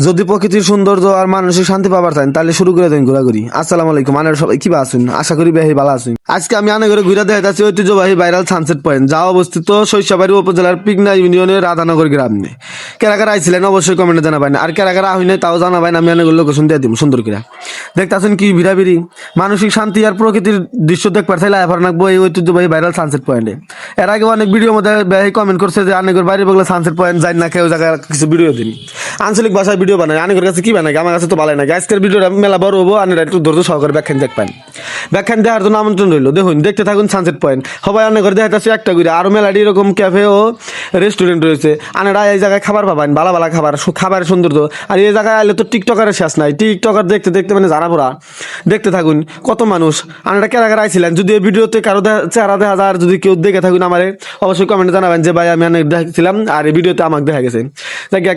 যদি প্রকৃতির সৌন্দর্য আর মানসিক শান্তি পাবার চান তাহলে শুরু করে দেন ঘোরাঘুরি। আসসালামু আলাইকুম, আনার সবাই কি আছেন? আশা করি বেহি ভালো আছেন। আজকে আমি আনে করে ঘুরে দেখাচ্ছি ঐতিহ্যবাহী ভাইরাল সানসেট পয়েন্ট, যা অবস্থিত শৈশবাড়ি উপজেলার পিকনা ইউনিয়নের রাধানগর গ্রামে। কারা কারা আইছিলেন অবশ্যই কমেন্টে জানাবেন, আর কারা কারা আহি নাই তাও জানাবেন। আমি অনেক লোকেশন দিয়ে দিব সুন্দর করে। দেখতেছেন কি ভিড়াভিড়ি, মানসিক শান্তি আর প্রকৃতির দৃশ্য দেখবার চাইলে এবার নাকবো এই ঐতিহ্যবাহী ভাইরাল সানসেট পয়েন্টে। এর আগে অনেক ভিডিওর মধ্যে বেহি কমেন্ট করছে যে আনেগর বাইরে বগলে সানসেট পয়েন্ট যাই না, কেউ জায়গায় কিছু ভিডিও দিন, আঞ্চলিক ভাষায় ভিডিও বানায়। আনেগর কাছে কি বানায়, আমার কাছে তো ভালো লাগে। আজকের ভিডিওটা মেলা বড় হবো, আনেরা একটু ধৈর্য সহকারে ব্যাখ্যান দেখবেন। ব্যাখ্যান দেওয়ার জন্য আমন্ত্রণ রইল। দেখুন, দেখতে থাকুন সানসেট পয়েন্ট। সবাই আনেগর দেখাচ্ছে একটা করে, আরো মেলাটি এরকম ক্যাফে ও রেস্টুরেন্ট রয়েছে। আনেরা এই জায়গায় খাবার পাবেন, ভালো ভালো খাবার, খাবারের সৌন্দর্য। আর এই জায়গায় আইলে তো টিকটকারের শেষ নাই। টিকটকার দেখতে দেখতে মানে যারা ভরা। দেখতে থাকুন কত মানুষ। আনেরা কেরা কেরা আইছিলেন, যদি এই ভিডিওতে কারো চেহারা দেখা যায়, আর যদি কেউ দেখে থাকুন আমারে অবশ্যই কমেন্টে জানাবেন যে ভাই আমি অনেক দেখছিলাম আর এই ভিডিওতে আমাকে দেখা গেছে।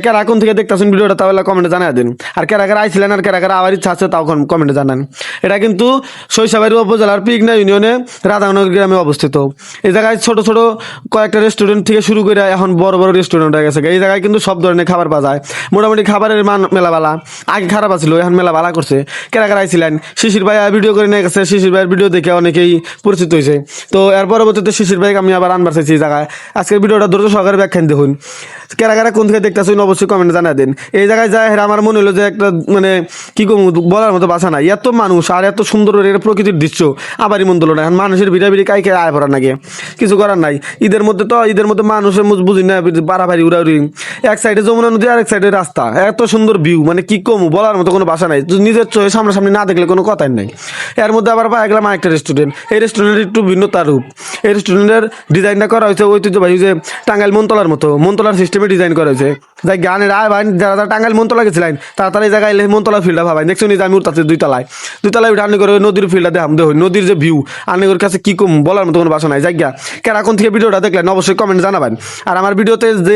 কেরা কোন থেকে দেখতেছেন ভিডিওটা তাহলে কমেন্টে জানাই দিন। আর কেরা কেরা আইছিলেন আর কেরা কেরা আবার ইচ্ছা আছে তাও কমেন্টে জানান। এটা কিন্তু শৈশবাড়ি উপজেলার পিকনা ইউনিয়নে রাধানগর গ্রামে অবস্থিত। এই জায়গায় ছোট ছোট কয়েকটা রেস্টুরেন্ট থেকে শুরু করে এখন বড় বড় রেস্টুরেন্ট হয়ে গেছে। এই জায়গায় কিন্তু সব ধরনের খাবার পাওয়া যায়। মোটামুটি খাবারের মান মেলাবেলা আগে খারাপ আছিল, এখন মেলা ভালো করছে। কেরা কেরা আইছিলেন, শিশির ভাই ভিডিও করে নিয়ে গেছে। শিশির ভাইয়ের ভিডিও দেখে অনেকেই পরিচিত হয়েছে। তো এর পরবর্তীতে শিশির ভাইকে আমি আবার আনবার চাইছি এই জায়গায়। আজকের ভিডিওটা ধৈর্য সহকারে ব্যাখ্যান দেখুন। কেরা কেরা কোন থেকে দেখতেছেন অবশ্যই কমেন্টে জানা দিন। এই জায়গায় যায় আমার মনে হলো যে একটা মানে কি কম বলার মতো বাসা নাই। এত মানুষ আর এত সুন্দর প্রকৃতির দৃশ্য আবারই মন দিল না। এখন মানুষের ভিড়াভিড়ি কাই কে আয় ভরা নাকি, কিছু করার নাই। ঈদের মধ্যে মানুষের বুঝি না বাড়াবাড়ি উড়াউড়ি। এক সাইডে যমুনা নদী আর এক সাইডে রাস্তা, এত সুন্দর ভিউ, মানে কি কম বলার মতো কোনো বাসা নাই। নিজের চোখে সামনাসামনি না দেখলে কোনো কথাই নাই। এর মধ্যে আবার পাই গেলাম একটা রেস্টুরেন্ট। এই রেস্টুরেন্টের একটু ভিন্নতা রূপ। এই রেস্টুরেন্টের ডিজাইনটা করা হয়েছে ঐতিহ্যবাহী যে টাঙ্গাইল মনতলার মতো, মনতলার সিস্টেমে ডিজাইন করা হয়েছে। যাই গানের আয় ভাই, যারা টাঙ্গাইল মনতলা গেছিলেন তাড়াতাড়ি এই জায়গায় মনতলা ফিল্ডটা ভাবাই দেখছো নি। আমি উঠতে দুইতলায় উঠে আনি করে নদীর ফিল্ডটা দেখাম। দেখুন নদীর যে ভিউ, আনিগর কাছে কি কম বলার মতো কোনো বাসা নাই। জায়গা কেরা কোন থেকে ভিডিওটা দেখলেন অবশ্যই কমেন্ট জানাবেন। আর আমার ভিডিওতে যে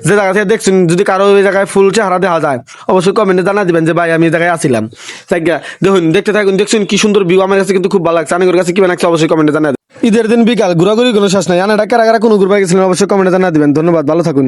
জায়গা থেকে দেখছেন, যদি কারো এই জায়গায় ফুল চেহারা দেখা যায় অবশ্যই কমেন্টে জানা দিবেন যে ভাই আমি এই জায়গায় আসছিলাম। জায়গা দেখুন, দেখতে থাকুন, দেখছেন কি সুন্দর ভিউ। আমার কাছে কিন্তু খুব ভালো লাগছে। আনিগর কাছে কি বানাচ্ছে অবশ্যই কমেন্টে জানা। ঈদের দিন বিকাল ঘোরাঘুরি কোনো শেষ নাই। আনারা কারা কারা কোনো ঘুরবা গেছিলেন অবশ্যই কমেন্টে জানা দিবেন। ধন্যবাদ, ভালো থাকুন।